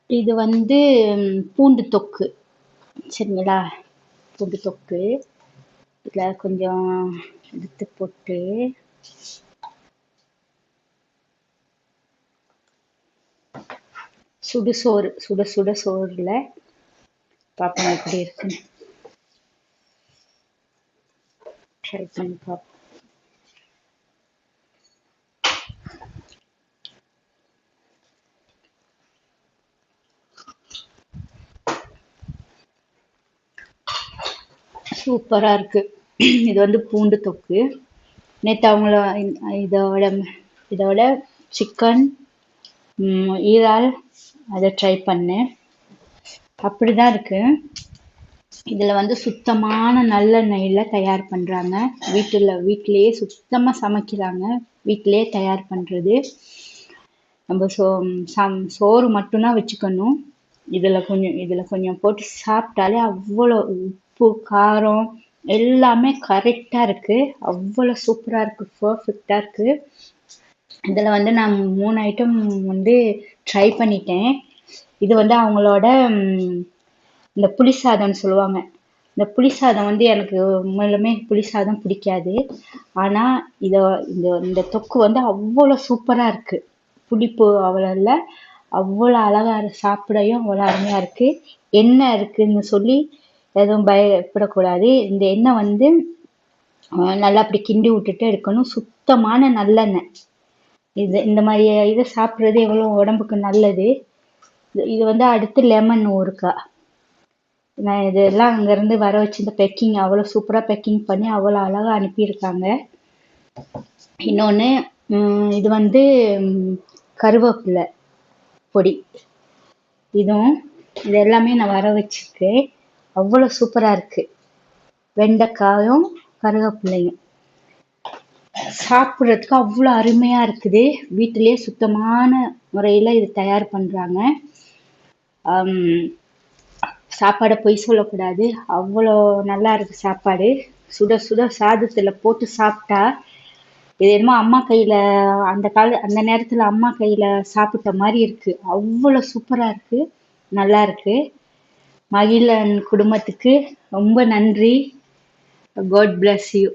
இது வந்து பூண்டு தொக்கு. சரிங்களா? பூண்டு தொக்கு. இதில் கொஞ்சம் எடுத்து போட்டு சுடுசோறு சுட சுட சோறுல பார்ப்போம் எப்படி இருக்குன்னு. ட்ரை பண்ணி பார்ப்போம். சூப்பராக இருக்குது. இது வந்து பூண்டு தொக்கு. நேற்று அவங்கள இதோட இதோட சிக்கன் ஈரால் அதை ட்ரை பண்ணேன். அப்படி தான் இருக்குது. இதில் வந்து சுத்தமான நல்லெண்ணெயில் தயார் பண்ணுறாங்க. வீட்டிலேயே சுத்தமாக சமைக்கிறாங்க. வீட்டிலேயே தயார் பண்ணுறது. நம்ம சோறு மட்டும்தான் வச்சுக்கணும். இதில் கொஞ்சம் போட்டு சாப்பிட்டாலே அவ்வளோ உப்பு காரம் எல்லாமே கரெக்டாக இருக்குது. அவ்வளோ சூப்பராக இருக்குது. பர்ஃபெக்டாக இருக்குது. இதில் வந்து நான் 3 ஐட்டம் வந்து ட்ரை பண்ணிட்டேன். இது வந்து அவங்களோட இந்த புளி சாதம்னு சொல்லுவாங்க. இந்த புளி சாதம் வந்து எனக்கு உண்மையிலுமே புளி சாதம் பிடிக்காது. ஆனால் இந்த தொக்கு வந்து அவ்வளோ சூப்பராக இருக்குது. புளிப்பு அவ்வளோ இல்லை, அவ்வளோ அழகாக சாப்பிடையும் அவ்வளோ அருமையாக இருக்குது. எண்ணெய் இருக்குதுன்னு சொல்லி எதுவும் பயப்படக்கூடாது. இந்த எண்ணெய் வந்து நல்லா அப்படி கிண்டி விட்டுட்டு இருக்கணும். சுத்தமான நல்லெண்ணெய். இந்த மாதிரி இதை சாப்பிட்றது எவ்வளோ உடம்புக்கு நல்லது. இது வந்து அடுத்து லெமன் ஊறுகாய். நான் இதெல்லாம் அங்கேருந்து வர வச்சு இந்த பேக்கிங் அவ்வளோ சூப்பராக பேக்கிங் பண்ணி அவ்வளோ அழகாக அனுப்பியிருக்காங்க. இன்னொன்று இது வந்து கருவேப்பிலை பொடி. இது எல்லாமே நான் வர வச்சுருக்கேன். அவ்வளோ சூப்பராக இருக்குது. வெண்டைக்காயும் கருவேப்பிலையும் சாப்பிட்றதுக்கு அவ்வளோ அருமையாக இருக்குது. வீட்டிலேயே சுத்தமான முறையில் இது தயார் பண்ணுறாங்க. சாப்பாடை பொய் சொல்லக்கூடாது. அவ்வளோ நல்லா இருக்குது சாப்பாடு. சுட சுட சாதத்தில் போட்டு சாப்பிட்டா இது என்னமோ அம்மா கையில் அந்த நேரத்தில் அம்மா கையில் சாப்பிட்ட மாதிரி இருக்குது. அவ்வளோ சூப்பராக இருக்குது. நல்லா இருக்குது. மகிழன் குடும்பத்துக்கு ரொம்ப நன்றி. God bless you.